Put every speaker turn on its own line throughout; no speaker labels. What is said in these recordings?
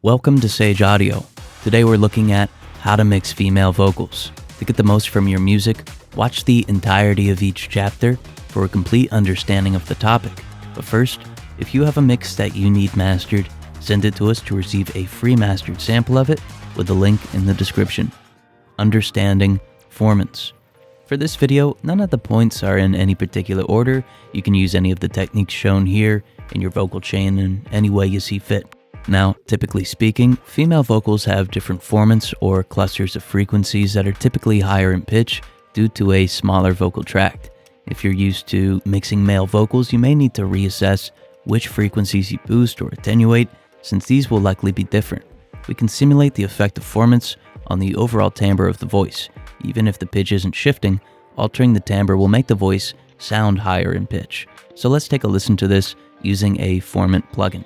Welcome to Sage Audio. Today we're looking at how to mix female vocals. To get the most from your music, watch the entirety of each chapter for a complete understanding of the topic. But first, if you have a mix that you need mastered, send it to us to receive a free mastered sample of it with the link in the description. Understanding performance. For this video, none of the points are in any particular order. You can use any of the techniques shown here in your vocal chain in any way you see fit. Now, typically speaking, female vocals have different formants or clusters of frequencies that are typically higher in pitch due to a smaller vocal tract. If you're used to mixing male vocals, you may need to reassess which frequencies you boost or attenuate, since these will likely be different. We can simulate the effect of formants on the overall timbre of the voice. Even if the pitch isn't shifting, altering the timbre will make the voice sound higher in pitch. So let's take a listen to this using a formant plugin.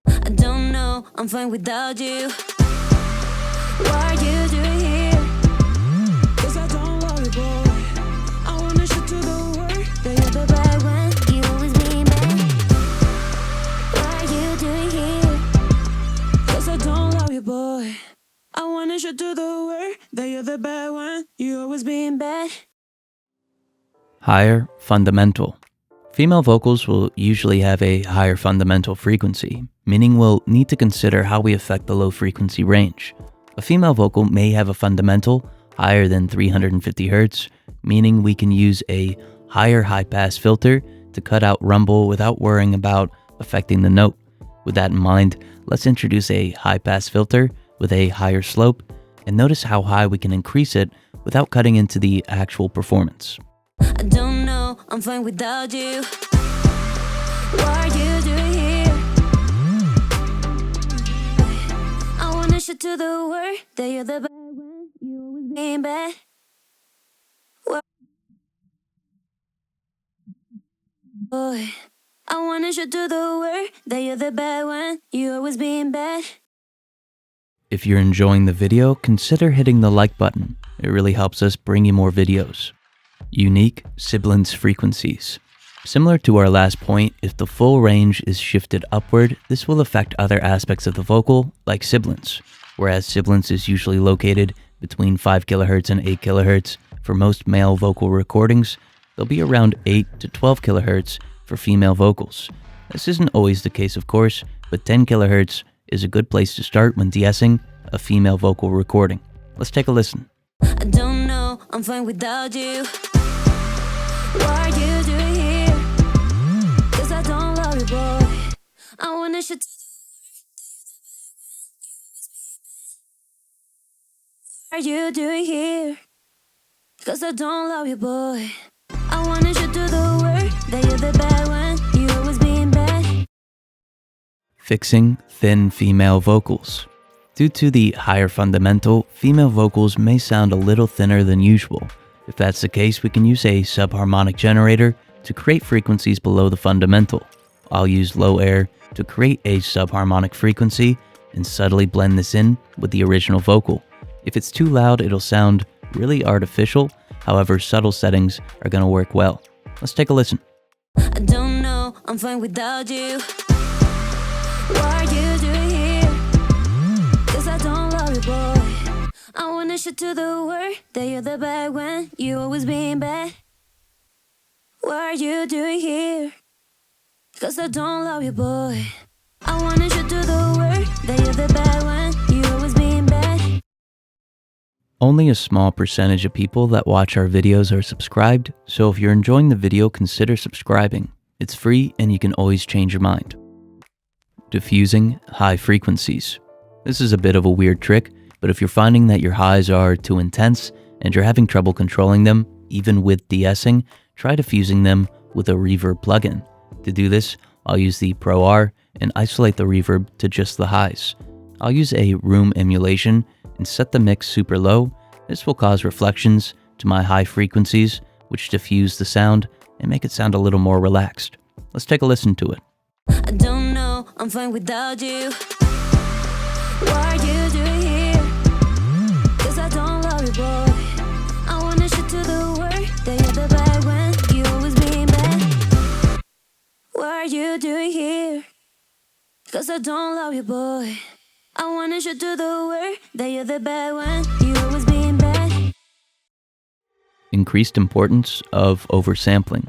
I don't know, I'm fine without you. What are you doing here? Cause I don't love you, boy. I wanna shoot to the world that you're the bad one, you always being bad. What are you doing here? Cause I don't love you, boy. I wanna shoot to the world that you're the bad one, you always being bad.
Higher fundamental. Female vocals will usually have a higher fundamental frequency, meaning we'll need to consider how we affect the low frequency range. A female vocal may have a fundamental higher than 350 Hz, meaning we can use a higher high-pass filter to cut out rumble without worrying about affecting the note. With that in mind, let's introduce a high-pass filter with a higher slope, and notice how high we can increase it without cutting into the actual performance.
I don't know, I'm fine without you. What are you doing here? I wanna shoot to the world that you're the bad one, you always being bad. Boy, I wanna shoot to the world that you're the bad one, you always being bad.
If you're enjoying the video, consider hitting the like button. It really helps us bring you more videos. Unique sibilance frequencies. Similar to our last point, if the full range is shifted upward, this will affect other aspects of the vocal, like sibilance. Whereas sibilance is usually located between 5 kHz and 8 kHz for most male vocal recordings, they'll be around 8 to 12 kHz for female vocals. This isn't always the case, of course, but 10 kHz is a good place to start when de-essing a female vocal recording. Let's take a listen.
I don't know, I'm fine without you. What are you doing here? Cause I don't love you, boy. I wanna shoot to the world. What are you doing here? Cause I don't love you, boy. I wanna shoot to the world that you're the bad one, you always being bad.
Fixing thin female vocals. Due to the higher fundamental, female vocals may sound a little thinner than usual. If that's the case, we can use a subharmonic generator to create frequencies below the fundamental. I'll use low air to create a subharmonic frequency and subtly blend this in with the original vocal. If it's too loud, it'll sound really artificial. However, subtle settings are going to work well. Let's take a listen.
I don't know, I'm fine without you. What are you doing here? Cause I don't love you, boy. I wanna shoot to the world that you're the bad one, you always being bad. What are you doing here? Cause I don't love you, boy. I wanna shoot to the world that you're the bad one, you always being bad.
Only a small percentage of people that watch our videos are subscribed, so if you're enjoying the video, consider subscribing. It's free and you can always change your mind. Diffusing high frequencies. This is a bit of a weird trick, but if you're finding that your highs are too intense and you're having trouble controlling them, even with de-essing, try diffusing them with a reverb plugin. To do this, I'll use the Pro R and isolate the reverb to just the highs. I'll use a room emulation and set the mix super low. This will cause reflections to my high frequencies, which diffuse the sound and make it sound a little more relaxed. Let's take a listen to it.
I don't know, I'm fine without you. What are you doing here? Cause I don't love you, boy. I wanna shoot to the world that you're the bad one, you always being bad. What are you doing here? Cause I don't love you, boy. I wanted you to do the work, that you're the bad one, you always being bad.
Increased importance of oversampling.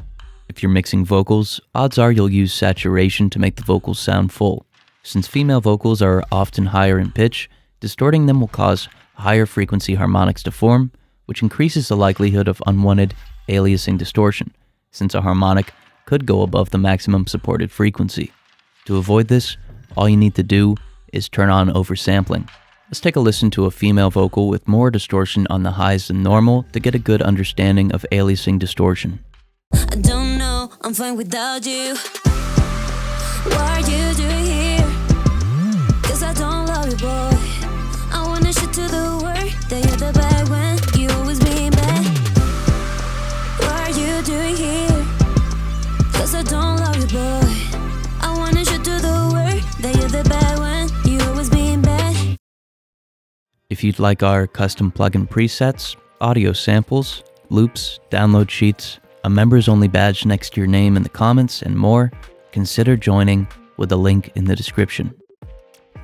If you're mixing vocals, odds are you'll use saturation to make the vocals sound full. Since female vocals are often higher in pitch, distorting them will cause higher frequency harmonics to form, which increases the likelihood of unwanted aliasing distortion, since a harmonic could go above the maximum supported frequency. To avoid this, all you need to do is turn on oversampling. Let's take a listen to a female vocal with more distortion on the highs than normal to get a good understanding of aliasing distortion.
I don't know, I'm fine without you. What are you doing here? Cause I don't love you, boy. I wanna shoot to the word that you're the bad one, you always being bad. What are you doing here? Cause I don't love you, boy. I wanna shoot to the word that you're the bad one, you always being bad.
If you'd like our custom plugin presets, audio samples, loops, download sheets, a members-only badge next to your name in the comments, and more, consider joining with the link in the description.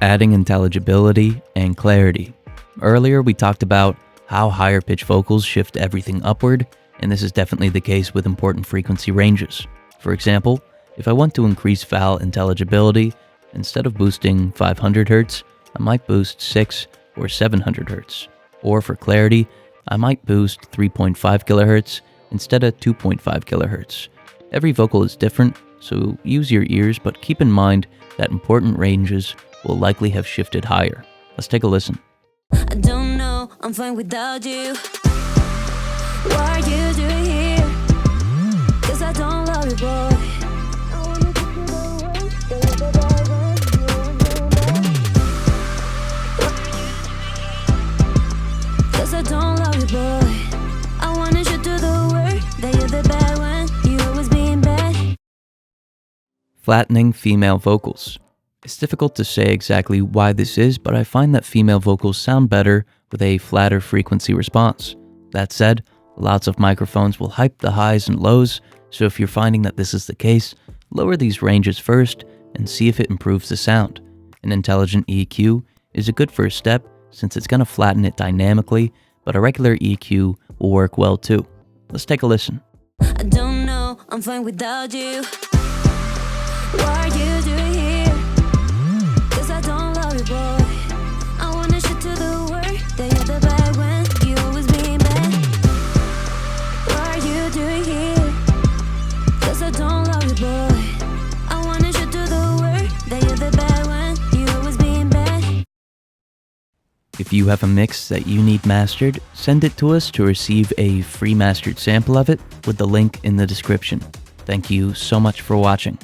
Adding intelligibility and clarity. Earlier, we talked about how higher pitch vocals shift everything upward, and this is definitely the case with important frequency ranges. For example, if I want to increase vowel intelligibility, instead of boosting 500 Hz, I might boost 6 or 700 Hz. Or for clarity, I might boost 3.5 kHz instead of 2.5 kHz. Every vocal is different, so use your ears, but keep in mind that important ranges will likely have shifted higher. Let's take a listen.
I don't know, I'm fine without you. What are you doing here? Cause I don't love you, boy. I wanna get to the way, that you're the bad one, you always being bad. Cause I don't love you, boy. I wanted you to do the work, that you're the bad one, you always being bad.
Flattening female vocals. It's difficult to say exactly why this is, but I find that female vocals sound better with a flatter frequency response. That said, lots of microphones will hype the highs and lows, so if you're finding that this is the case, lower these ranges first and see if it improves the sound. An intelligent EQ is a good first step since it's going to flatten it dynamically, but a regular EQ will work well too. Let's take a listen.
I don't know, I'm fine without you. What are you doing here? Cause I don't love you, boy. I wanna shoot to the word that you're the bad one, you always being bad. What are you doing here? Cause I don't love you, boy. I wanna shoot to the word that you're the bad one, you always being bad.
If you have a mix that you need mastered, send it to us to receive a free mastered sample of it with the link in the description. Thank you so much for watching.